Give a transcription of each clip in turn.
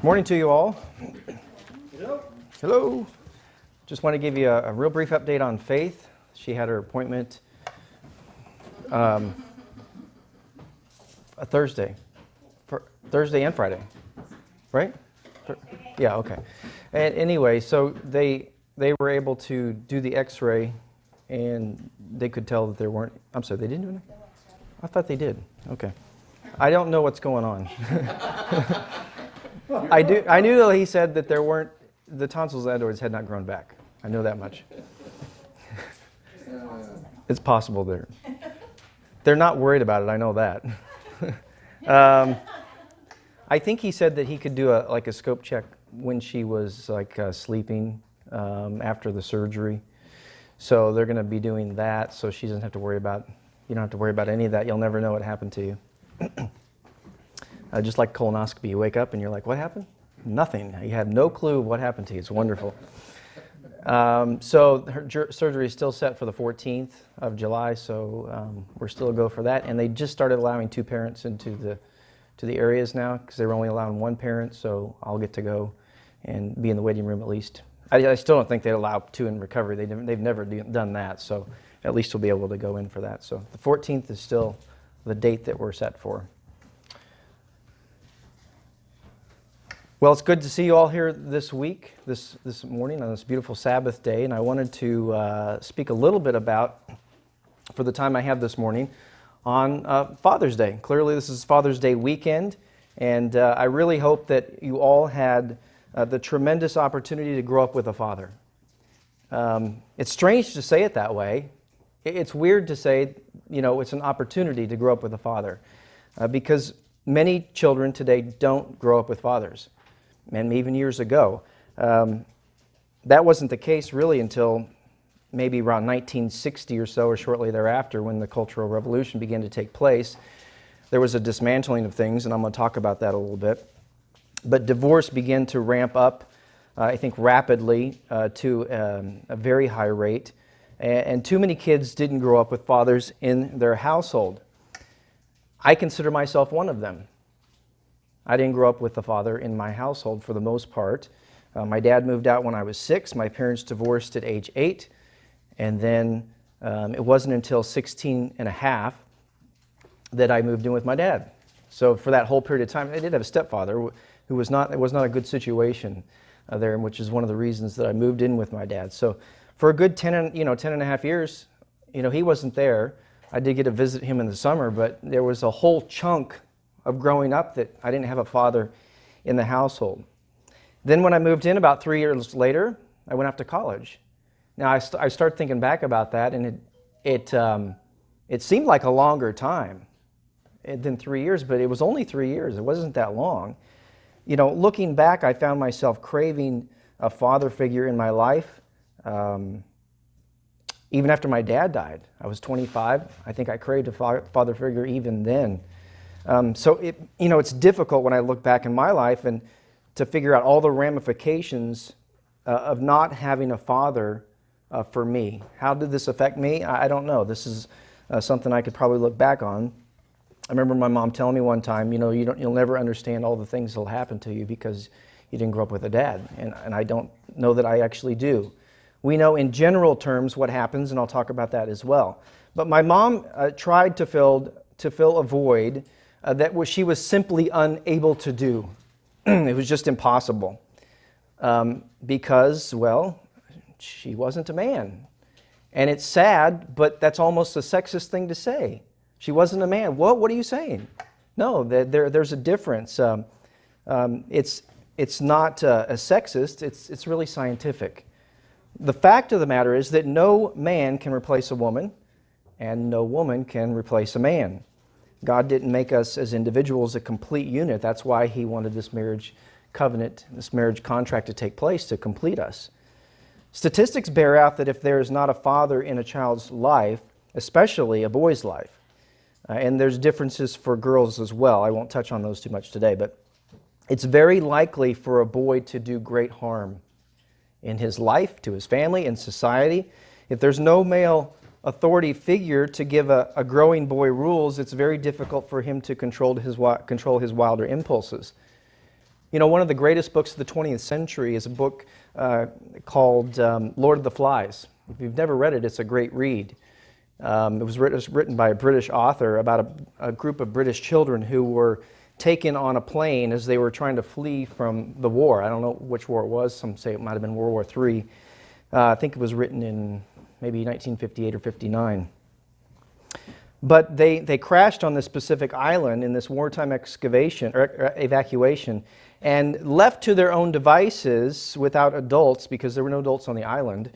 Morning to you all. Hello. Just want to give you a real brief update on Faith. She had her appointment a Thursday and Friday, right? Yeah, okay. And anyway, so they were able to do the X-ray, and they could tell that there weren't. I'm sorry, they didn't do anything? I thought they did. Okay. I don't know what's going on. I knew that he said that there weren't, the tonsils afterwards had not grown back. I know that much. It's possible they're not worried about it. I know that. I think he said that he could do a scope check when she was sleeping after the surgery. So they're going to be doing that, so she doesn't have to worry about. You don't have to worry about any of that. You'll never know what happened to you. Just like colonoscopy, you wake up and you're like, what happened? Nothing. You have no clue what happened to you. It's wonderful. So her surgery is still set for the 14th of July, so we're still a go for that. And they just started allowing two parents into the areas now because they were only allowing one parent, so I'll get to go and be in the waiting room at least. I still don't think they'd allow two in recovery. They've never done that, so at least we'll be able to go in for that. So the 14th is still the date that we're set for. Well, it's good to see you all here this week, this morning on this beautiful Sabbath day, and I wanted to speak a little bit about, for the time I have this morning, on Father's Day. Clearly this is Father's Day weekend, and I really hope that you all had the tremendous opportunity to grow up with a father. It's strange to say it that way. It's weird to say, it's an opportunity to grow up with a father, because many children today don't grow up with fathers. And even years ago. That wasn't the case really until maybe around 1960 or so, or shortly thereafter, when the Cultural Revolution began to take place. There was a dismantling of things, and I'm going to talk about that a little bit. But divorce began to ramp up, I think rapidly, to a very high rate. And too many kids didn't grow up with fathers in their household. I consider myself one of them. I didn't grow up with a father in my household for the most part. My dad moved out when I was 6. My parents divorced at age 8. And then it wasn't until 16 and a half that I moved in with my dad. So for that whole period of time, I did have a stepfather who was not, it was not a good situation there, which is one of the reasons that I moved in with my dad. So for a good 10 and a half years, he wasn't there. I did get to visit him in the summer, but there was a whole chunk of growing up that I didn't have a father in the household. Then when I moved in about 3 years later, I went off to college. Now I started thinking back about that, and it seemed like a longer time than 3 years, but it was only 3 years. It wasn't that long. Looking back, I found myself craving a father figure in my life. Even after my dad died, I was 25. I think I craved a father figure even then. So it's difficult when I look back in my life and to figure out all the ramifications of not having a father for me. How did this affect me? I don't know. This is something I could probably look back on. I remember my mom telling me one time, you'll never understand all the things that'll happen to you because you didn't grow up with a dad, and I don't know that I actually do. We know in general terms what happens, and I'll talk about that as well. But my mom tried to fill a void that she was simply unable to do. It was just impossible because, she wasn't a man. And it's sad, but that's almost a sexist thing to say. She wasn't a man. What are you saying? No, there's a difference. It's not a sexist, it's really scientific. The fact of the matter is that no man can replace a woman, and no woman can replace a man. God didn't make us as individuals a complete unit. That's why He wanted this marriage covenant, this marriage contract to take place to complete us. Statistics bear out that if there is not a father in a child's life, especially a boy's life, and there's differences for girls as well. I won't touch on those too much today, but it's very likely for a boy to do great harm in his life, to his family, and society. If there's no male authority figure to give a growing boy rules, it's very difficult for him to control his wilder impulses. You know, one of the greatest books of the 20th century is a book called Lord of the Flies. If you've never read it, it's a great read. It was written by a British author about a group of British children who were taken on a plane as they were trying to flee from the war. I don't know which war it was. Some say it might have been World War III. I think it was written in maybe 1958 or 59. But they crashed on this specific island in this wartime evacuation, and left to their own devices without adults, because there were no adults on the island,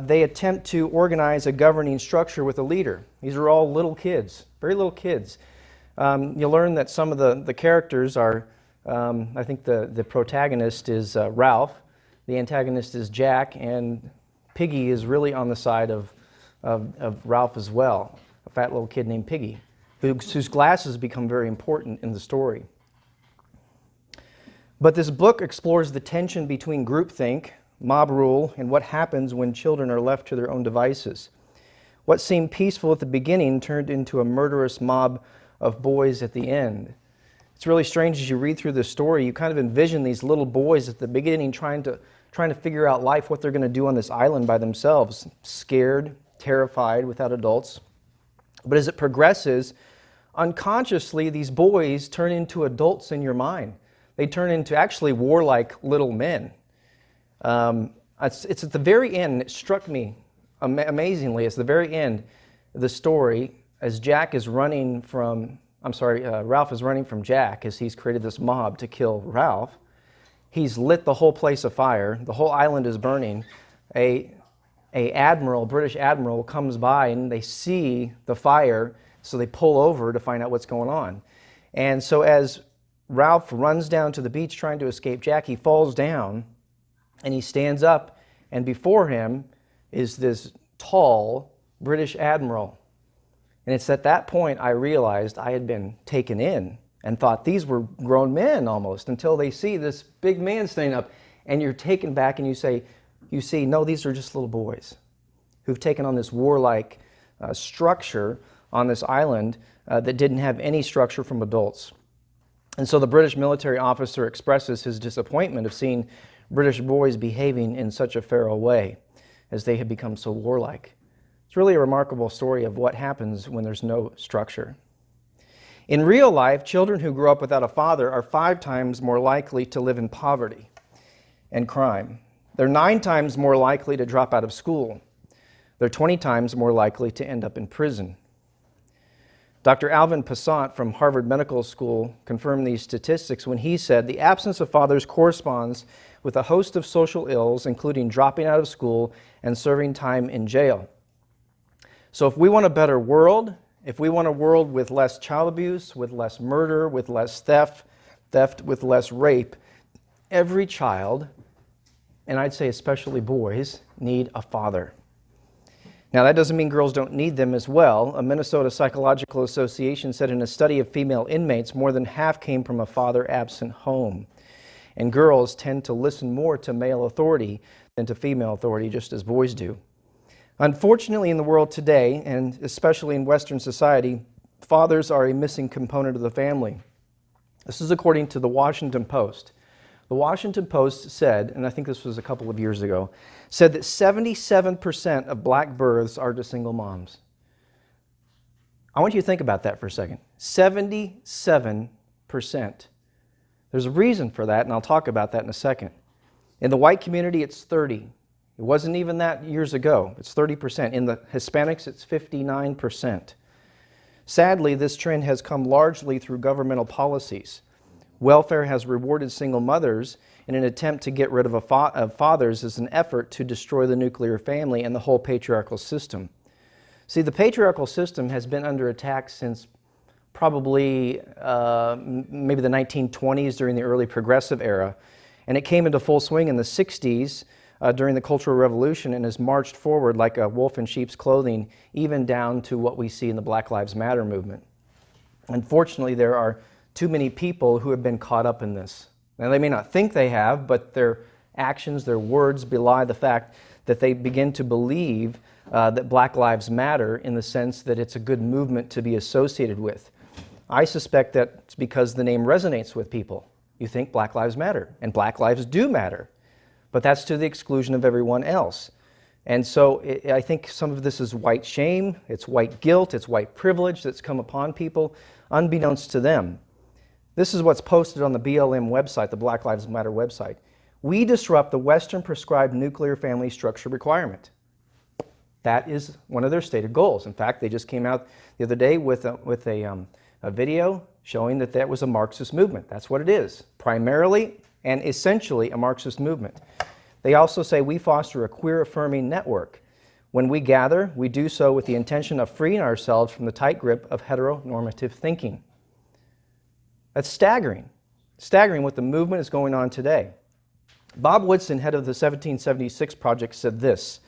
they attempt to organize a governing structure with a leader. These are all little kids, very little kids. You'll learn that some of the characters are, I think the protagonist is Ralph, the antagonist is Jack, and Piggy is really on the side of Ralph as well, a fat little kid named Piggy, whose glasses become very important in the story. But this book explores the tension between groupthink, mob rule, and what happens when children are left to their own devices. What seemed peaceful at the beginning turned into a murderous mob of boys at the end. It's really strange as you read through this story. You kind of envision these little boys at the beginning trying to figure out life, what they're going to do on this island by themselves, scared, terrified, without adults. But as it progresses, unconsciously, these boys turn into adults in your mind. They turn into actually warlike little men. It's at the very end, it struck me amazingly, it's the very end of the story, as Ralph is running from Jack, as he's created this mob to kill Ralph. He's lit the whole place afire. The whole island is burning. A British admiral comes by and they see the fire, so they pull over to find out what's going on. And so as Ralph runs down to the beach trying to escape Jack, he falls down and he stands up, and before him is this tall British admiral. And it's at that point I realized I had been taken in and thought these were grown men almost, until they see this big man standing up, and you're taken back and you see, no, these are just little boys who've taken on this warlike structure on this island that didn't have any structure from adults. And so the British military officer expresses his disappointment of seeing British boys behaving in such a feral way, as they had become so warlike. It's really a remarkable story of what happens when there's no structure. In real life, children who grow up without a father are 5 times more likely to live in poverty and crime. They're 9 times more likely to drop out of school. They're 20 times more likely to end up in prison. Dr. Alvin Passant from Harvard Medical School confirmed these statistics when he said the absence of fathers corresponds with a host of social ills, including dropping out of school and serving time in jail. So if we want a better world, if we want a world with less child abuse, with less murder, with less theft, with less rape, every child, and I'd say especially boys, need a father. Now, that doesn't mean girls don't need them as well. A Minnesota Psychological Association said in a study of female inmates, more than half came from a father-absent home. And girls tend to listen more to male authority than to female authority, just as boys do. Unfortunately, in the world today, and especially in Western society, fathers are a missing component of the family. This is according to the Washington Post. The Washington Post said, and I think this was a couple of years ago, said that 77% of black births are to single moms. I want you to think about that for a second. 77%. There's a reason for that, and I'll talk about that in a second. In the white community, it's 30. It wasn't even that years ago. It's 30%. In the Hispanics, it's 59%. Sadly, this trend has come largely through governmental policies. Welfare has rewarded single mothers in an attempt to get rid of fathers as an effort to destroy the nuclear family and the whole patriarchal system. See, the patriarchal system has been under attack since probably maybe the 1920s during the early progressive era, and it came into full swing in the 60s during the Cultural Revolution and has marched forward like a wolf in sheep's clothing, even down to what we see in the Black Lives Matter movement. Unfortunately, there are too many people who have been caught up in this. Now, they may not think they have, but their actions, their words belie the fact that they begin to believe that Black Lives Matter in the sense that it's a good movement to be associated with. I suspect that it's because the name resonates with people. You think Black Lives Matter, and Black lives do matter, but that's to the exclusion of everyone else. And so I think some of this is white shame, it's white guilt, it's white privilege that's come upon people, unbeknownst to them. This is what's posted on the BLM website, the Black Lives Matter website. We disrupt the Western prescribed nuclear family structure requirement. That is one of their stated goals. In fact, they just came out the other day with a video showing that that was a Marxist movement. That's what it is, primarily and essentially a Marxist movement. They also say we foster a queer-affirming network. When we gather, we do so with the intention of freeing ourselves from the tight grip of heteronormative thinking. That's staggering. Staggering what the movement is going on today. Bob Woodson, head of the 1776 Project, said this,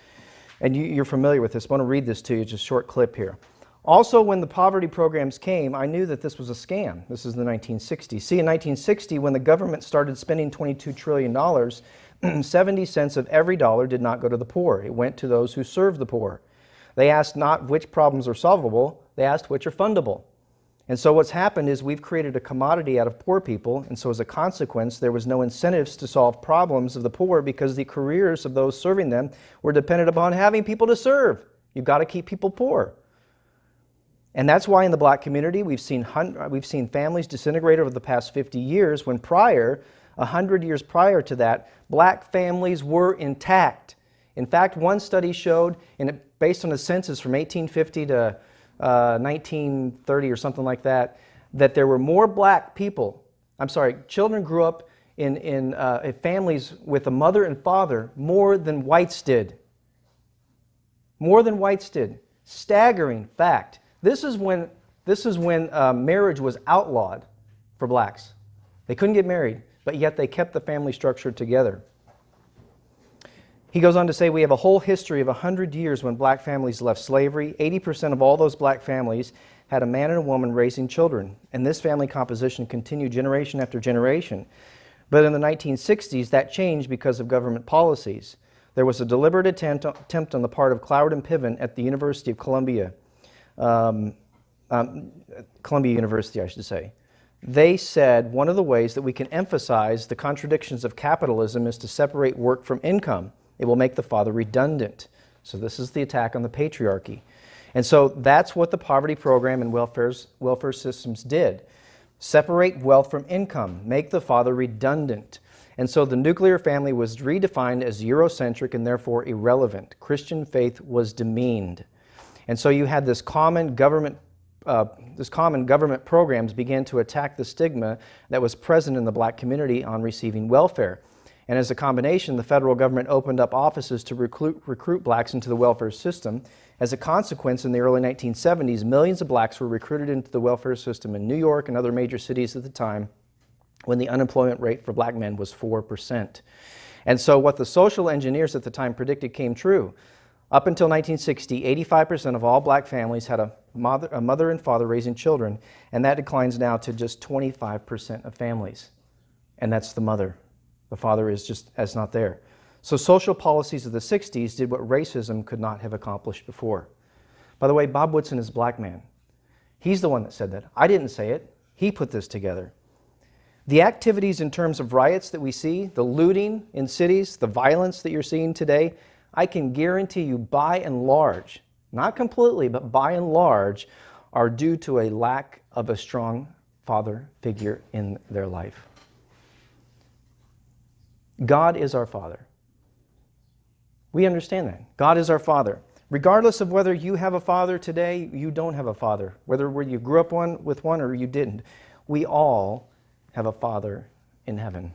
and you're familiar with this. I want to read this to you, just a short clip here. Also, when the poverty programs came, I knew that this was a scam. This is the 1960s. See, in 1960, when the government started spending $22 trillion, 70 cents of every dollar did not go to the poor. It went to those who served the poor. They asked not which problems are solvable, they asked which are fundable. And so what's happened is we've created a commodity out of poor people, and so as a consequence, there was no incentives to solve problems of the poor because the careers of those serving them were dependent upon having people to serve. You've got to keep people poor. And that's why in the black community, we've seen families disintegrate over the past 50 years when 100 years prior to that, black families were intact. In fact, one study showed, based on a census from 1850 to 1930 or something like that, that there were more black people, children grew up in families with a mother and father more than whites did. More than whites did. Staggering fact. This is when marriage was outlawed for blacks. They couldn't get married, but yet they kept the family structure together. He goes on to say, we have a whole history of 100 years when black families left slavery. 80% of all those black families had a man and a woman raising children, and this family composition continued generation after generation. But in the 1960s, that changed because of government policies. There was a deliberate attempt on the part of Cloward and Piven at the University of Columbia, Columbia University, I should say. They said one of the ways that we can emphasize the contradictions of capitalism is to separate work from income. It will make the father redundant. So this is the attack on the patriarchy. And so that's what the poverty program and welfare systems did. Separate wealth from income, make the father redundant. And so the nuclear family was redefined as Eurocentric and therefore irrelevant. Christian faith was demeaned. And so you had this common government programs began to attack the stigma that was present in the black community on receiving welfare. And as a combination, the federal government opened up offices to recruit blacks into the welfare system. As a consequence, in the early 1970s, millions of blacks were recruited into the welfare system in New York and other major cities at the time, when the unemployment rate for black men was 4%. And so what the social engineers at the time predicted came true. Up until 1960, 85% of all black families had a mother and father raising children, and that declines now to just 25% of families. And that's the mother. The father is just as not there. So social policies of the 60s did what racism could not have accomplished before. By the way, Bob Woodson is a black man. He's the one that said that. I didn't say it. He put this together. The activities in terms of riots that we see, the looting in cities, the violence that you're seeing today, I can guarantee you by and large, not completely, but by and large, are due to a lack of a strong father figure in their life. God is our Father. We understand that. God is our Father. Regardless of whether you have a father today, you don't have a father, whether you grew up with one or you didn't, we all have a Father in heaven.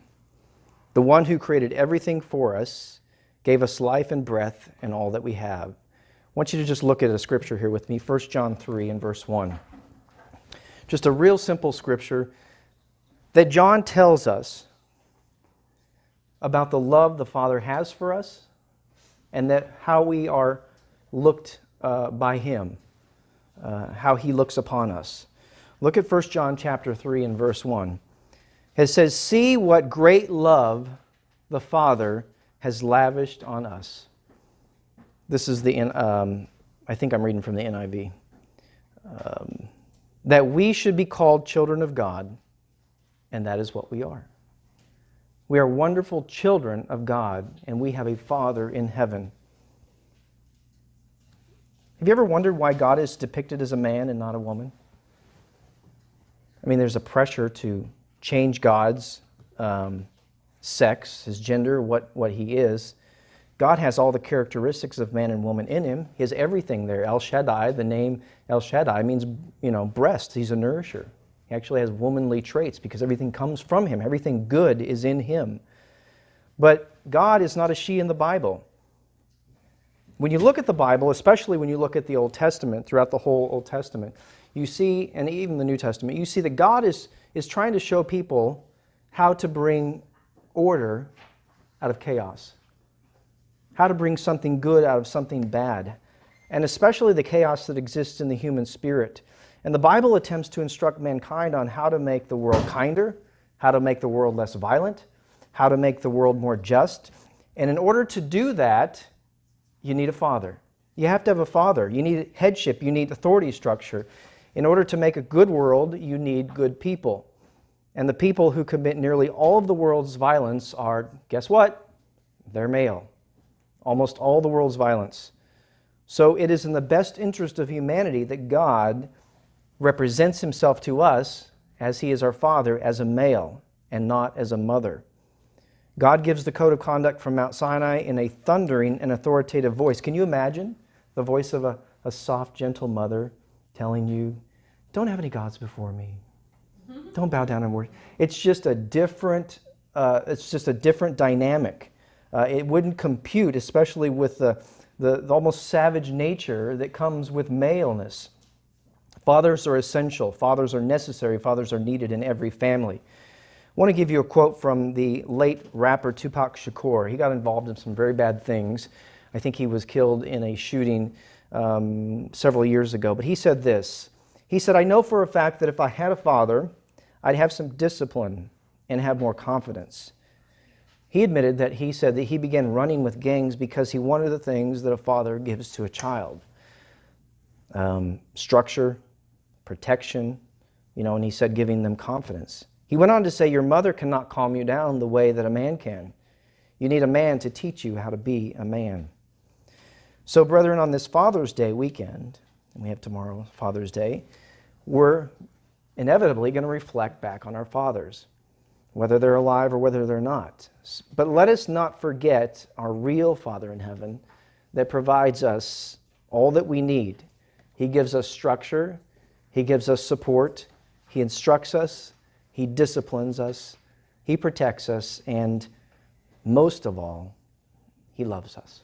The one who created everything for us, gave us life and breath and all that we have. I want you to just look at a scripture here with me, 1 John 3 and verse 1. Just a real simple scripture that John tells us about the love the Father has for us and that how we are looked by Him, how He looks upon us. Look at 1 John chapter 3 and verse 1. It says, "See what great love the Father has lavished on us." This is I think I'm reading from the NIV. That we should be called children of God, and that is what we are. We are wonderful children of God, and we have a Father in heaven. Have you ever wondered why God is depicted as a man and not a woman? I mean, there's a pressure to change God's sex, his gender, what he is. God has all the characteristics of man and woman in him. He has everything there. El Shaddai, the name El Shaddai means, breast. He's a nourisher. He actually has womanly traits because everything comes from him. Everything good is in him. But God is not a she in the Bible. When you look at the Bible, especially when you look at the Old Testament, throughout the whole Old Testament, you see, and even the New Testament, you see that God is trying to show people how to bring order out of chaos, how to bring something good out of something bad, and especially the chaos that exists in the human spirit. And the Bible attempts to instruct mankind on how to make the world kinder, how to make the world less violent, how to make the world more just. And in order to do that, you need a father. You have to have a father. You need headship. You need authority structure. In order to make a good world, you need good people. And the people who commit nearly all of the world's violence are, guess what? They're male. Almost all the world's violence. So it is in the best interest of humanity that God represents himself to us, as he is our Father, as a male and not as a mother. God gives the code of conduct from Mount Sinai in a thundering and authoritative voice. Can you imagine the voice of a soft, gentle mother telling you, don't have any gods before me. Don't bow down and worship. It's just a different dynamic. It wouldn't compute, especially with the almost savage nature that comes with maleness. Fathers are essential. Fathers are necessary. Fathers are needed in every family. I want to give you a quote from the late rapper Tupac Shakur. He got involved in some very bad things. I think he was killed in a shooting several years ago. But he said this. He said, I know for a fact that if I had a father, I'd have some discipline and have more confidence. He admitted that he said that he began running with gangs because he wanted the things that a father gives to a child. Structure, protection, and he said giving them confidence. He went on to say, your mother cannot calm you down the way that a man can. You need a man to teach you how to be a man. So, brethren, on this Father's Day weekend, and we have tomorrow Father's Day, we're inevitably going to reflect back on our fathers, whether they're alive or whether they're not. But let us not forget our real Father in heaven that provides us all that we need. He gives us structure. He gives us support. He instructs us. He disciplines us. He protects us. And most of all, he loves us.